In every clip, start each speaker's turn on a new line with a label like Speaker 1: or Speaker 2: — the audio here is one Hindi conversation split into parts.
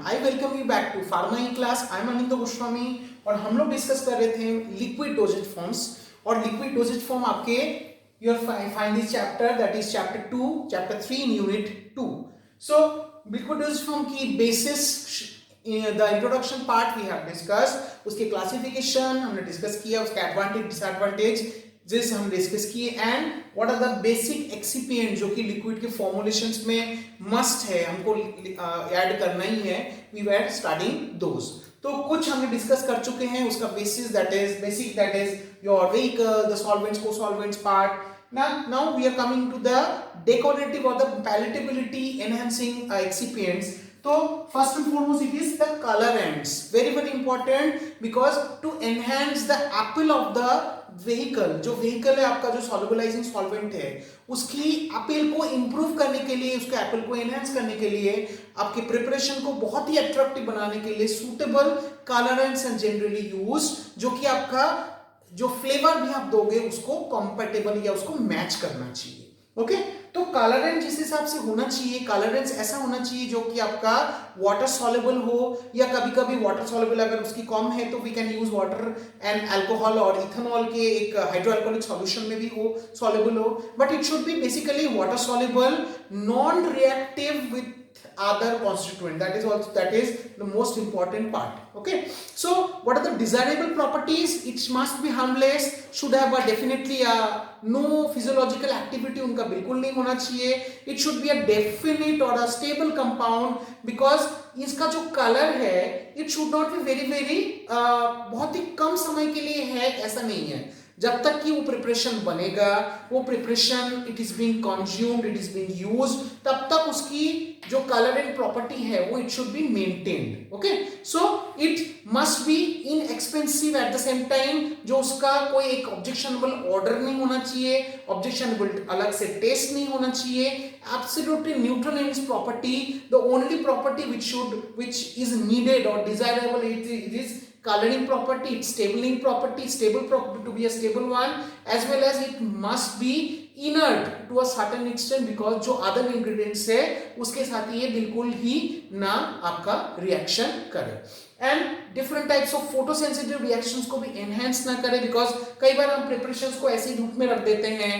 Speaker 1: I welcome you back to pharma E class. I am Anindo Goswami और हम लोग डिस्कस कर रहे थे लिक्विड डोजेज फॉर्म्स। और लिक्विड डोजेज फॉर्म आपके you find this chapter, that is chapter 2, chapter 3 in unit 2। So liquid dosage form की basis, the introduction part we have discuss, उसके क्लासिफिकेशन हमने डिस्कस किया, उसके एडवांटेज डिसएडवांटेज जिस हम डिस्कस किए, and what are the basic excipient जो कि लिक्विड के फॉर्मुलेशंस में मस्ट है, हमको ऐड करना ही है। We were studying those. तो कुछ हमने डिस्कस कर चुके हैं, उसका basis that is your vehicle, the solvents, co-solvents part. Now we are coming to the decorative or the palatability enhancing excipients. So first and foremost it is the colorants, very important, because to enhance the appeal of the vehicle, जो vehicle है आपका, जो solubilizing solvent है, उसकी अपील को improve करने के लिए, उसके अपील को enhance करने के लिए, आपके preparation को बहुत ही attractive बनाने के लिए suitable colorants are generally used, जो कि आपका जो फ्लेवर भी आप दोगे उसको कंपैटिबल या उसको मैच करना चाहिए। ओके, तो कलरेंट जिस हिसाब से होना चाहिए, कलरेंट्स ऐसा होना चाहिए जो कि आपका वाटर सॉल्युबल हो, या कभी कभी वाटर सॉल्युबल अगर उसकी कम है तो we can use water and alcohol और इथेनॉल के एक हाइड्रोअल्कोहलिक सॉल्यूशन में भी हो, सॉल्युबल हो, but it should be basically water soluble, non reactive with other constituent. That is the most important part. Okay, so what are the desirable properties? It must be harmless, should have a definitely no physiological activity, उनका बिल्कुल नहीं होना चाहिए। It should be a definite or a stable compound, because इसका जो कलर है it should not be very बहुत ही कम समय के लिए है ऐसा नहीं है। जब तक कि वो प्रिपरेशन बनेगा, वो preparation it is being consumed, it is being used, तब तक उसकी जो कलरिंग प्रॉपर्टी है वो it should be maintained. Okay, so it must be inexpensive at the same time, जो उसका कोई एक ऑब्जेक्शनेबल ऑर्डर नहीं होना चाहिए, ऑब्जेक्शनेबल अलग से टेस्ट नहीं होना चाहिए, absolutely neutral in its property. The only property which is needed or desirable it is coloring property, its stable property to be a stable one, as well as it must be inert to a certain extent, because जो other ingredients है उसके साथ ये बिल्कुल ही ना आपका रिएक्शन करे, and different types of photosensitive reactions को भी एनहेंस ना करे, बिकॉज कई बार हम प्रिपरेशंस को ऐसी धूप में रख देते हैं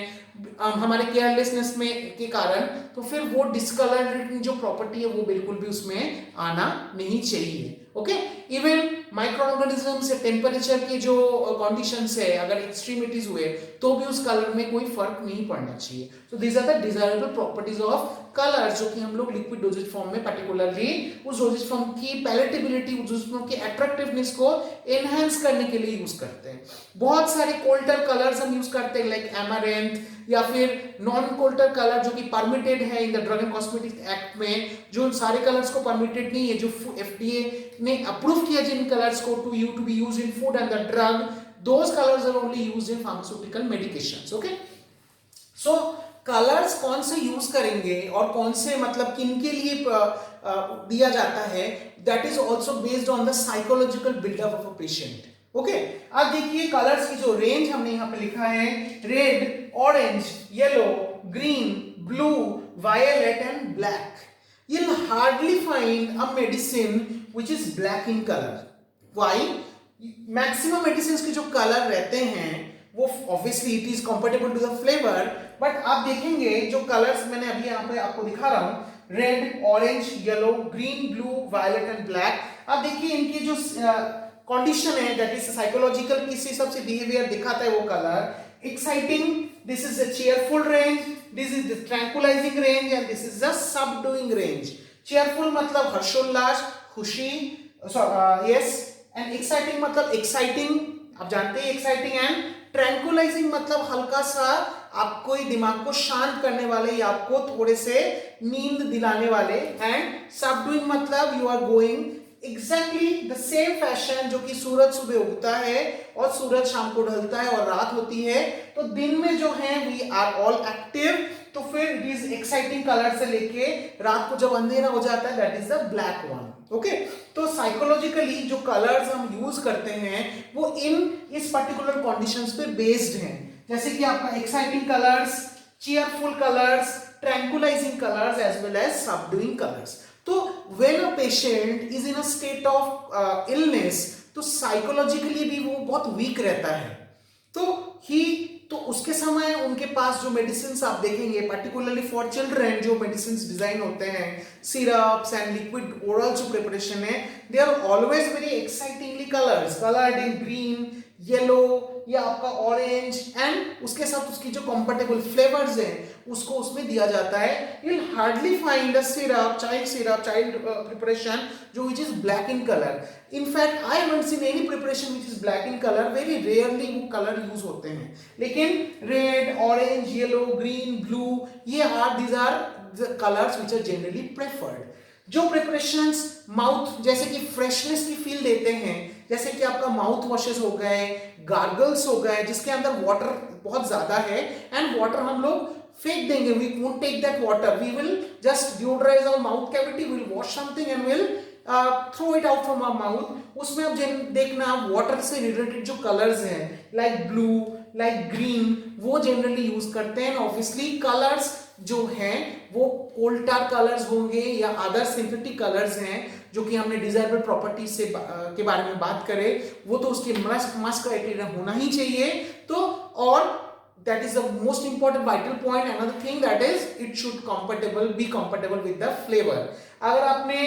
Speaker 1: हमारे केयरलेसनेस में के कारण, तो फिर वो डिस्कलरिंग जो प्रॉपर्टी है वो बिल्कुल भी उसमें आना नहीं चाहिए। ओके, इवन माइक्रो ऑर्गेनिज्म से टेम्परेचर के जो कंडीशंस है, अगर एक्सट्रीमिटीज हुए तो भी उस कलर में कोई फर्क नहीं पड़ना चाहिए। So these are the desirable properties of colour, जो कि हम लोग लिक्विड डोजेज फॉर्म में पर्टिकुलरली उस डोजेज फॉर्म की पैलेटेबिलिटी, उस डोजेज फॉर्म की अट्रैक्टिवनेस को एनहांस करने के लिए यूज करते हैं। बहुत सारे कोल्टर कलर्स हम यूज करते हैं, लाइक एमारेंथ, या फिर नॉन कोल्टर कलर जो कि परमिटेड है in the drug and cosmetic act में, जो सारे कलर्स को परमिटेड नहीं है, जो एफडीए ने अप्रूव किया जिन कलर्स को to be used in food and the drug, those colours are only used in pharmaceutical medications. Okay, so colours कौन से यूज करेंगे और कौन से मतलब किन के लिए दिया जाता है, that is also based on the psychological buildup of a patient. Okay, अब देखिए कलर्स की जो रेंज हमने यहाँ पे लिखा है, red, orange, yellow, green, blue, violet and black. You'll hardly find a medicine which is black in color. Why? Maximum medicines के जो कलर रहते हैं वो obviously it is compatible to the flavor, but आप देखेंगे जो कलर्स मैंने अभी यहाँ पे आपको दिखा रहा हूँ, red, orange, yellow, green, blue, violet and black, आप देखिए इनकी जो कंडीशन है, दैट इज साइकोलॉजिकल, किस हिसाब से बिहेवियर दिखाता है वो colour. Exciting, this is a cheerful range, this is the tranquilizing range, and this is the subduing range. cheerful मतलब हर्षोल्लास, खुशी, yes, and exciting मतलब exciting, आप जानते हैं exciting, and tranquilizing मतलब हल्का सा आपको दिमाग को शांत करने वाले या आपको थोड़े से नींद दिलाने वाले, and subduing मतलब you are going exactly the same fashion, जो कि सूरज सुबह उगता है और सूरज शाम को ढलता है और रात होती है, तो दिन में जो है वी आर ऑल एक्टिव, तो फिर इट इज एक्साइटिंग कलर से लेके रात को जब अंधेरा हो जाता है that is the black one. Okay, तो साइकोलॉजिकली जो कलर्स हम यूज करते हैं वो इस पर्टिकुलर कंडीशंस पे बेस्ड हैं, जैसे कि आपका exciting colours, cheerful colours, tranquillising colours as well as subduing colours. तो when a patient is in a state of illness, तो साइकोलॉजिकली भी वो बहुत वीक रहता है, तो उसके समय उनके पास जो मेडिसिन आप देखेंगे, पर्टिकुलरली फॉर चिल्ड्रन जो मेडिसिन डिजाइन होते हैं, सिरप्स एंड लिक्विड ओरल जो प्रिपरेशन है, they are always very excitingly coloured in green, yellow या आपका ऑरेंज, एंड उसके साथ उसकी जो कंफर्टेबल फ्लेवर्स हैं उसको उसमें दिया जाता है. You will hardly find a syrup, child preparation जो which is black in colour. In fact I haven't seen any preparation which is black in colour. Very rarely वो कलर यूज होते हैं, लेकिन red, orange, yellow, green, blue, these are the colors which are generally preferred. जो प्रिपरेशंस माउथ जैसे कि फ्रेशनेस की फील देते हैं, जैसे कि आपका माउथ वॉशेस हो गए, गार्गल्स हो गए, जिसके अंदर वाटर बहुत ज्यादा है, एंड वाटर हम लोग फेंक देंगे, we won't take that water, we will just deodorise our mouth cavity, will wash something and will throw it out from our mouth. उसमें अब देखना वाटर से रिलेटेड जो कलर्स हैं, लाइक ब्लू, लाइक ग्रीन, वो जनरली यूज करते हैं. ऑब्वियसली कलर्स जो हैं वो कोल टार कलर्स होंगे या अदर सिंथेटिक कलर्स हैं जो कि हमने डिजायरेबल प्रॉपर्टीज से के बारे में बात करें, वो तो उसके मस्ट क्राइटेरिया होना ही चाहिए. तो और that is the most important vital point. Another thing that is it should be compatible with the flavor. अगर आपने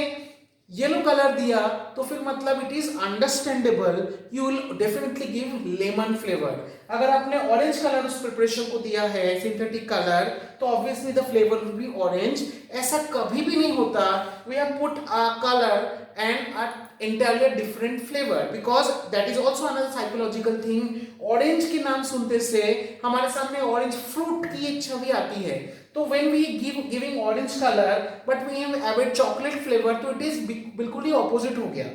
Speaker 1: येलो कलर दिया तो फिर मतलब it is understandable you will definitely give lemon flavour. अगर आपने ऑरेंज कलर उस प्रिपरेशन को दिया है, सिंथेटिक कलर, तो obviously the flavour will be orange. ऐसा कभी भी नहीं होता we have put a colour and a entirely different flavor, because that is also another psychological thing. Orange के नाम सुनते से हमारे सामने ऑरेंज फ्रूट की एक छवि आती है, तो when we giving orange color but we have added chocolate flavor, तो it is बिल्कुल ही opposite हो गया,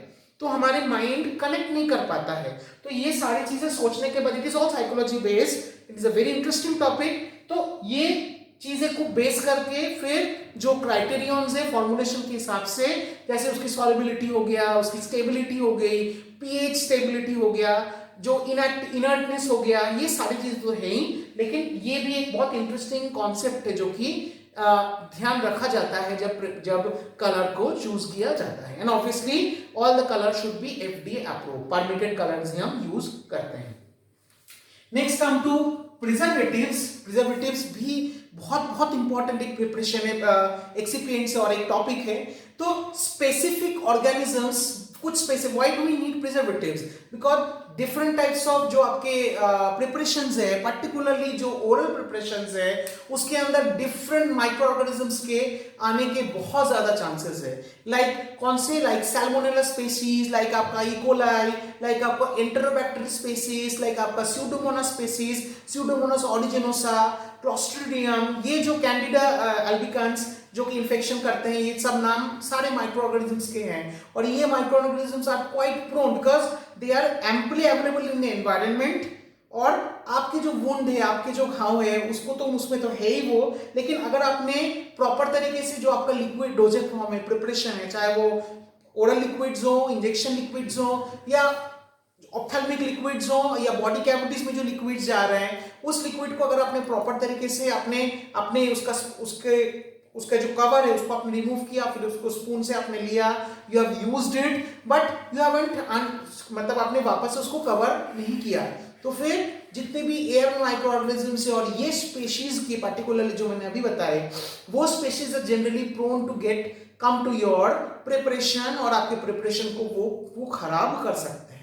Speaker 1: तो हमारे माइंड कनेक्ट नहीं कर पाता है. तो ये सारी चीजें सोचने के बाद, it is all psychology based, it is a very interesting topic. तो ये चीजें को बेस करके फिर जो क्राइटेरियंस है फॉर्मुलेशन के हिसाब से, जैसे उसकी सॉल्युबिलिटी हो गया, उसकी स्टेबिलिटी हो गई, पीएच स्टेबिलिटी हो गया, जो इनर्टनेस हो गया, ये सारी चीजें तो है ही, लेकिन ये भी एक बहुत इंटरेस्टिंग कॉन्सेप्ट है जो कि ध्यान रखा जाता है जब कलर को चूज किया जाता है. And obviously all the colour should be FDA approve, permitted colours ही हम यूज करते हैं. नेक्स्ट कम टू प्रिजर्वेटिव्स भी बहुत इंपॉर्टेंट एक प्रिपरेशन है, एक्सिपिएंट्स और एक टॉपिक है. तो स्पेसिफिक ऑर्गेनिजम्स, कुछ specific, why do we need preservatives? Because different types of जो आपके प्रिपरेशंस है, पर्टिकुलरली जो ओरल प्रिपरेशंस है, उसके अंदर डिफरेंट माइक्रो ऑर्गेनिजम्स के आने के बहुत ज्यादा चांसेस है. लाइक कौन से? लाइक सैल्मोनेला स्पीसीज, लाइक आपका इकोलाई, लाइक आपका एंटेरोबैक्टर स्पीसीज, लाइक आपका स्यूडोमोनास स्पीसीज, स्यूडोमोनास ऑरिजिनोसा, क्लोस्ट्रिडियम, ये जो कैंडिडा अल्बिकन्स जो कि इन्फेक्शन करते हैं, ये सब नाम सारे माइक्रो ऑर्गेनिजम्स के हैं. और ये micro organisms are quite prone because they are amply available in the environment. और आपके जो वुंड है, आपके जो घाव है, उसको तो उसमें तो है ही वो, लेकिन अगर आपने प्रॉपर तरीके से जो आपका लिक्विड डोजेज फॉर्म है, प्रिपरेशन है, चाहे वो ओरल लिक्विड्स हो, इंजेक्शन लिक्विड्स हो, या ऑप्थेल्मिक लिक्विड्स हो, या बॉडी कैविटीज में जो लिक्विड्स जा रहे हैं, उस लिक्विड को अगर आपने प्रॉपर तरीके से अपने उसका जो कवर है उसको आपने रिमूव किया, फिर उसको स्पून से आपने लिया, you have used it, but you haven't मतलब आपने वापस से उसको कवर नहीं किया, तो फिर जितने भी एयर माइक्रो ऑर्गेनिजम्स है और ये स्पीशीज की पर्टिकुलरली जो मैंने अभी बताए, वो species are generally prone to get come to your preparation, और आपके प्रिपरेशन को वो खराब कर सकते हैं.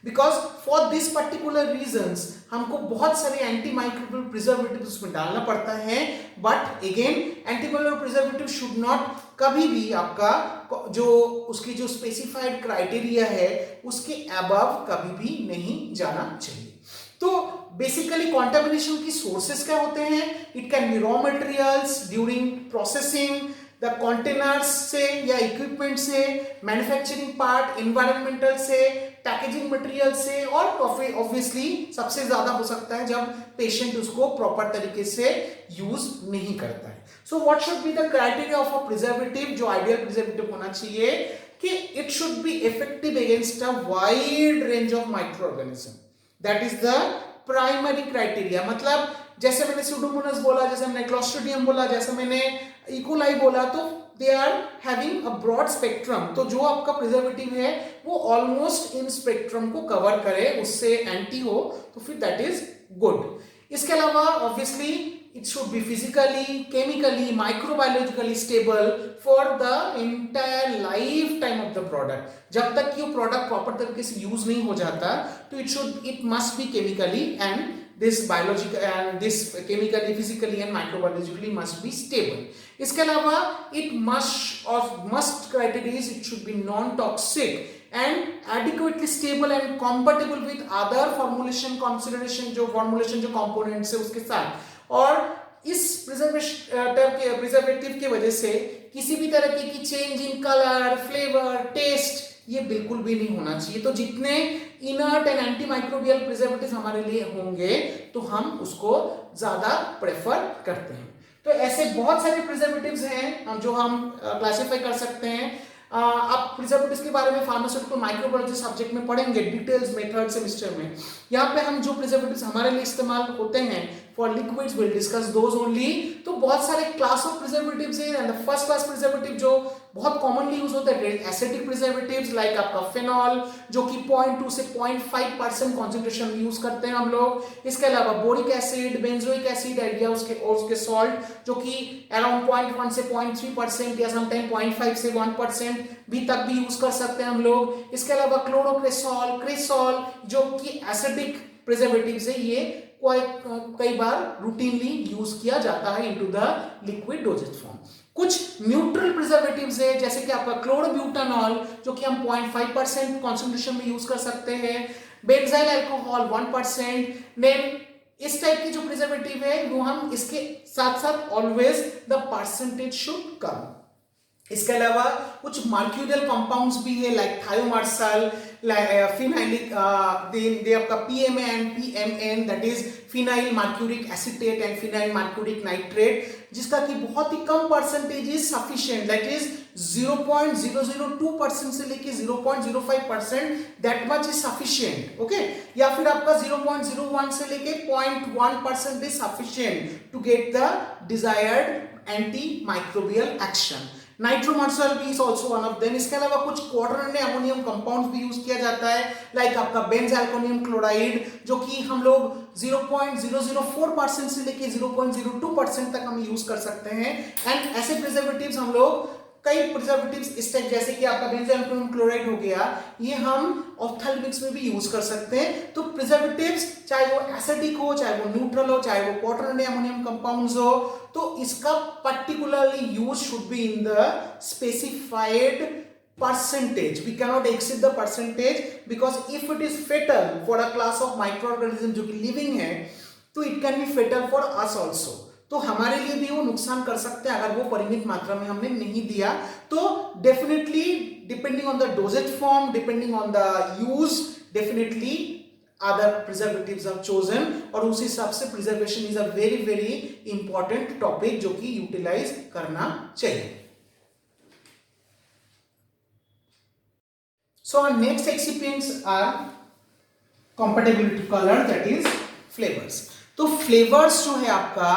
Speaker 1: Because for this particular reasons हमको बहुत सारे एंटी माइक्रोबियल प्रिजर्वेटिव उसमें डालना पड़ता है. But again antimicrobial preservative should not कभी भी आपका जो उसकी जो स्पेसिफाइड क्राइटेरिया है उसके अबव कभी भी नहीं जाना चाहिए. तो बेसिकली कॉन्टेमिनेशन की सोर्सेस क्या होते हैं? It can be raw materials during processing, the containers से या इक्विपमेंट से, मैन्युफैक्चरिंग पार्ट, एनवायरमेंटल से, पैकेजिंग मटेरियल से, और ऑब्वियसली सबसे ज्यादा हो सकता है जब पेशेंट उसको प्रॉपर तरीके से यूज नहीं करता है. So what should be the criteria of a preservative? जो आइडियल प्रिजर्वेटिव होना चाहिए कि it should be effective against a wide range of micro organism. That is the primary criteria. मतलब जैसे मैंने स्यूडोमोनास बोला, जैसे मैंने क्लोस्ट्रिडियम बोला, जैसे मैंने इकोलाई बोला, तो they are having a broad spectrum, तो जो आपका प्रिजर्वेटिव है वो ऑलमोस्ट इन स्पेक्ट्रम को कवर करे, उससे एंटी हो, तो फिर दैट इज गुड। इसके अलावा obviously it should be physically, chemically, microbiologically stable for the entire lifetime of the product। जब तक कि वो प्रोडक्ट प्रॉपर तरीके से यूज नहीं हो जाता, तो it must be chemically and this biological and this chemically, physically and microbiologically must be stable। इसके अलावा it must criteria is it should be non-toxic and adequately stable and compatible with other formulation consideration, जो formulation जो components है उसके साथ। और इस प्रिजर्वेटिव के वजह से किसी भी तरह की change in colour, flavour, taste ये बिल्कुल भी नहीं होना चाहिए। तो जितने inert and anti microbial preservatives हमारे लिए होंगे तो हम उसको ज्यादा प्रेफर करते हैं। तो ऐसे बहुत सारे प्रिजर्वेटिव्स हैं जो हम क्लासिफाई कर सकते हैं। आप प्रिजर्वेटिव्स के बारे में फार्मास्यूटिकल माइक्रोबायोलॉजी सब्जेक्ट में पढ़ेंगे डिटेल्स मेथड सेमेस्टर में। यहाँ पे हम जो प्रिजर्वेटिव्स हमारे लिए इस्तेमाल होते हैं for liquids will discuss those only. तो बहुत सारे क्लास ऑफ प्रिजर्वेटिव्स हैं and the first class preservative जो बहुत कॉमनली यूज होता है एसिडिक प्रिजर्वेटिव्स लाइक आपका फेनॉल जो कि 0.2 से 0.5% कॉन्सेंट्रेशन में यूज करते हैं हम लोग। इसके अलावा बोरिक एसिड, बेंजोइक एसिड या उसके सॉल्ट जो कि अराउंड 0.1 से 0.3% या समटाइम 0.5 से 1% भी तक भी यूज कर सकते हैं हम लोग। इसके अलावा क्लोरोक्रेसॉल, क्रेसॉल जो कि एसिडिक प्रिजर्वेटिव्स है, ये कई बार रूटीनली यूज किया जाता है into the liquid dosage form. कुछ न्यूट्रल प्रिजर्वेटिव्स है जैसे कि आपका क्लोरोब्यूटानॉल जो कि हम 0.5% कॉन्सेंट्रेशन में यूज कर सकते हैं, बेंजाइल अल्कोहल 1%। देन इस टाइप के जो प्रिजर्वेटिव है वो हम इसके साथ साथ always the percentage should come. इसके अलावा कुछ मर्क्यूरियल कंपाउंड्स भी है लाइक थायोमार्सल, फिनाइलिक दे आपका PMA and PMN that is phenyl mercuric acetate and phenyl mercuric nitrate जिसका कि बहुत ही कम percentage is sufficient that is 0.002% से लेके 0.05% that much is sufficient. Okay, या फिर आपका 0.01 से लेके 0.1% is sufficient to get the desired anti microbial action. Nitromersol भी is also one of them. इसके अलावा कुछ क्वाटरनरी अमोनियम कंपाउंड्स भी यूज किया जाता है लाइक आपका बेंजैल्कोनियम क्लोराइड जो कि हम लोग 0.004% से लेके 0.02% तक हम यूज कर सकते हैं। एंड ऐसे प्रिजर्वेटिव्स हम लोग कई प्रिजर्वेटिव्स इस टाइप जैसे कि आपका बेंजोइक क्लोराइड हो गया, ये हम ऑप्थेल्मिक्स में भी यूज कर सकते हैं। तो प्रिजर्वेटिव्स चाहे वो एसिडिक हो, चाहे वो न्यूट्रल हो, चाहे वो क्वाटरनरी अमोनियम कंपाउंड्स हो, तो इसका particularly use should be in the specified percentage. We cannot exceed the percentage because if it is fatal for a class of microorganism जो कि living है, तो it can be fatal for us also. तो हमारे लिए भी वो नुकसान कर सकते हैं अगर वो परिमित मात्रा में हमने नहीं दिया। तो definitely depending on the dosage form, depending on the use, definitely other preservatives are chosen और उस हिसाब से preservation is a very very important topic जो कि यूटिलाइज करना चाहिए। So our next excipients are compatibility color that is flavors। तो flavors जो है आपका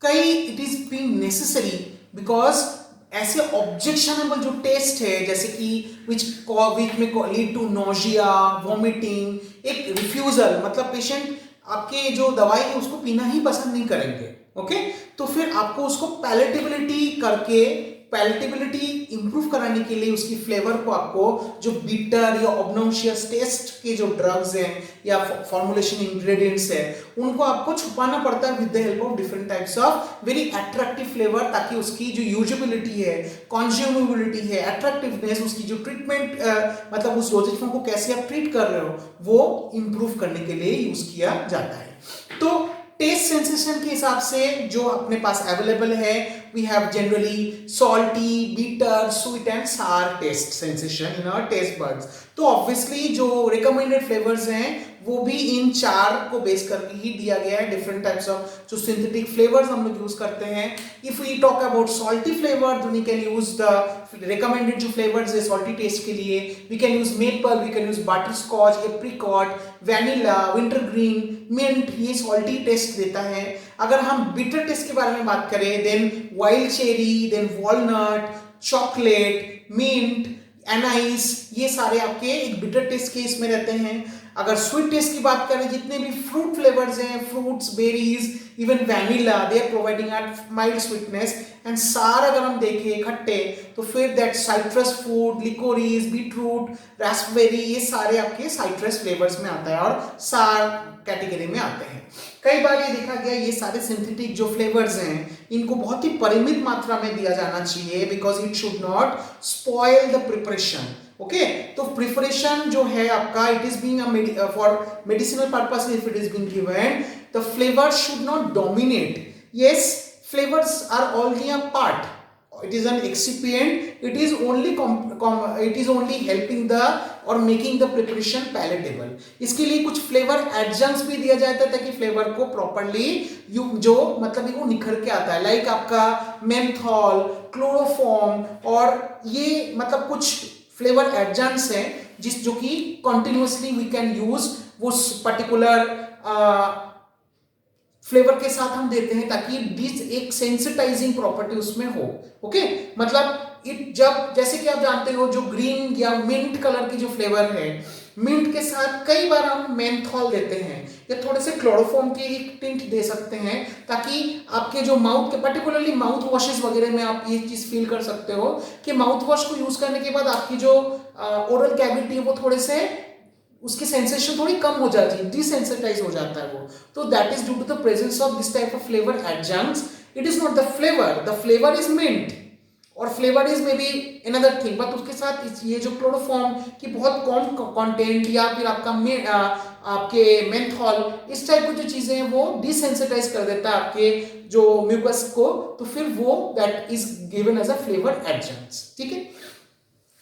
Speaker 1: कई it is being necessary because ऐसे ऑब्जेक्शनेबल जो टेस्ट है जैसे कि which may lead to nausea, vomiting, एक रिफ्यूजल मतलब पेशेंट आपके जो दवाई है उसको पीना ही पसंद नहीं करेंगे। ओके, तो फिर आपको उसको पैलेटेबिलिटी करके पैलेटेबिलिटी इंप्रूव कराने के लिए उसकी फ्लेवर को आपको जो बिटर या ऑब्नॉक्सियस टेस्ट के जो ड्रग्स हैं या फॉर्मुलेशन इंग्रेडिएंट्स है उनको आपको छुपाना पड़ता है with the help of different types of very attractive flavour ताकि उसकी जो यूजेबिलिटी है, कंज्यूमेबिलिटी है, अट्रैक्टिवनेस, उसकी जो ट्रीटमेंट मतलब उस डोजेज फॉर्म को कैसे आप ट्रीट कर रहे हो वो इंप्रूव करने के लिए यूज किया जाता है। तो टेस्ट सेंसेशन के हिसाब से जो अपने पास अवेलेबल है we have generally salty, bitter, sweet and sour taste sensation in our taste buds. तो ऑब्वियसली जो रिकमेंडेड फ्लेवर्स हैं वो भी इन चार को बेस करके ही दिया गया है। डिफरेंट टाइप्स ऑफ जो सिंथेटिक फ्लेवर्स हम लोग यूज करते हैं। If we talk about salty flavour तो we can use the recommended जो फ्लेवर्स है सॉल्टी टेस्ट के लिए we can use maple, we can use butterscotch, apricot, vanilla, wintergreen, mint, ये सॉल्टी टेस्ट देता है। अगर हम बिटर टेस्ट के बारे में बात करें, then wild cherry, then walnut, chocolate, mint, anise, ये सारे आपके एक बिटर टेस्ट के इसमें रहते हैं। अगर स्वीट टेस्ट की बात करें, जितने भी फ्रूट फ्लेवर्स हैं, fruits, berries, even vanilla, they are providing at mild sweetness. And sour अगर हम देखें खट्टे, तो फिर that citrus food, liquorice, beetroot, raspberry, ये सारे आपके साइट्रस फ्लेवर्स में आता है और सार कैटेगरी में आते हैं। कई बार ये देखा गया ये सारे सिंथेटिक जो फ्लेवर्स हैं इनको बहुत ही परिमित मात्रा में दिया जाना चाहिए, because it should not spoil the preparation. Okay, तो प्रिपरेशन जो है आपका, it is being for medicinal purpose, if it is being given, the flavour should not dominate. Yes, flavors are only a part, it is an excipient, it is only helping the or making the preparation palatable। इसके लिए कुछ फ्लेवर एडजंक्ट्स भी दिया जाता है ताकि फ्लेवर को प्रॉपर्ली जो मतलब वो निखर के आता है, लाइक आपका मेंथॉल, क्लोरोफॉर्म, और ये मतलब कुछ फ्लेवर एडजंक्ट्स हैं जो कि कंटिन्यूअसली वी कैन यूज वो पर्टिकुलर फ्लेवर के साथ हम देते हैं ताकि दिस एक सेंसिटाइजिंग प्रॉपर्टी उसमें हो। ओके, मतलब जब जैसे कि आप जानते हो जो ग्रीन या मिंट कलर की जो फ्लेवर है, मिंट के साथ कई बार हम मेंथॉल देते हैं या थोड़े से क्लोरोफॉर्म की एक टिंट दे सकते हैं ताकि आपके जो माउथ के, पर्टिकुलरली माउथ वॉशेस वगैरह में आप ये चीज फील कर सकते हो कि माउथ वॉश को यूज करने के बाद आपकी जो ओरल कैविटी है वो थोड़े से उसकी सेंसेशन थोड़ी कम हो जाती है, डिसेंसिटाइज हो जाता है वो। तो that is due to the presence of this type of flavour adjuncts. It is not the flavour is mint और flavour is maybe another thing, but उसके साथ ये जो क्लोरोफॉर्म की बहुत कम कंटेंट या फिर आपके मेंथॉल, इस टाइप की जो चीजें हैं वो डिसेंसिटाइज कर देता है आपके जो म्यूकस को, तो फिर वो that is given as a flavour adjuncts. ठीक है,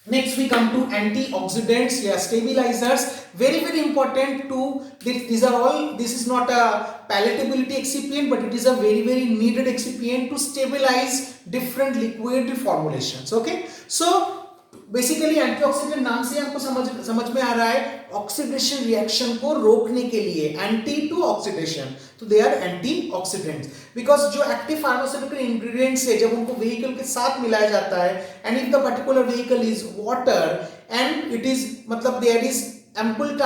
Speaker 1: next we come to antioxidants, stabilizers, very important to these are all, this is not a palatability excipient but it is a very needed excipient to stabilize different liquid formulations। okay, so basically antioxidant नाम से आपको समझ में आ रहा है ऑक्सीडेशन रिएक्शन को रोकने के लिए, एंटी टू ऑक्सीडेशन, तो दे आर एंटीऑक्सीडेंट्स। बिकॉज जो एक्टिव फार्मास्यूटिकल इंग्रेडिएंट्स है जब उनको व्हीकल के साथ मिलाया जाता है, and if the particular vehicle is water and it is मतलब देयर इज एम्पल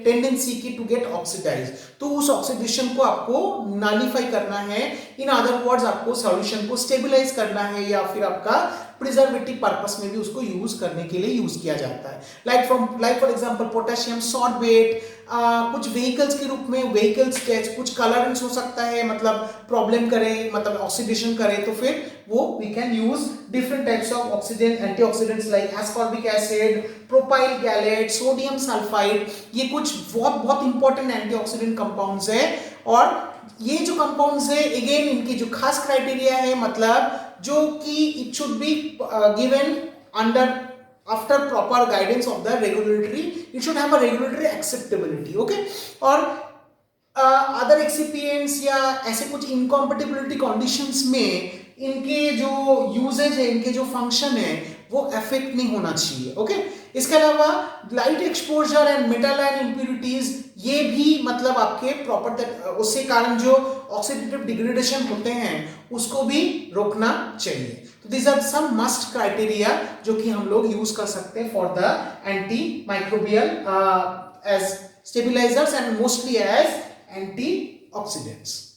Speaker 1: टेंडेंसी की टू गेट ऑक्सीडाइज, तो उस ऑक्सीडेशन को आपको नलिफाई करना है। इन अदर वर्ड्स आपको सॉल्यूशन को स्टेबलाइज करना है या फिर आपका प्रिजर्वेटिव पर्पस में भी उसको यूज करने के लिए यूज किया जाता है। Like for example potassium sorbate, कुछ व्हीकल्स के रूप में, व्हीकल्स कुछ कलरेंट्स हो सकता है, मतलब प्रॉब्लम करे, मतलब ऑक्सीडेशन करे, तो फिर वो we can use different types of oxidant antioxidants like ascorbic acid, propyl gallate, sodium sulphide, ये कुछ बहुत इंपॉर्टेंट एंटीऑक्सीडेंट कंपाउंड्स है। और ये जो कंपाउंड्स है अगेन इनकी जो खास क्राइटेरिया है, मतलब जो कि it should be given under after proper guidance of the regulatory, it should have a regulatory acceptability। okay, और अदर एक्सिपिएंट्स या ऐसे कुछ इनकॉम्पेटिबिलिटी कंडीशंस में इनके जो यूजेज है, इनके जो फंक्शन है वो अफेक्ट नहीं होना चाहिए। ओके, इसके अलावा light exposure and metal ion impurities, ये भी मतलब आपके प्रॉपर उसके कारण जो ऑक्सीडेटिव डिग्रेडेशन होते हैं उसको भी रोकना चाहिए। तो this are some must criteria जो कि हम लोग यूज कर सकते हैं for the anti microbial as stabilisers and mostly as antioxidants.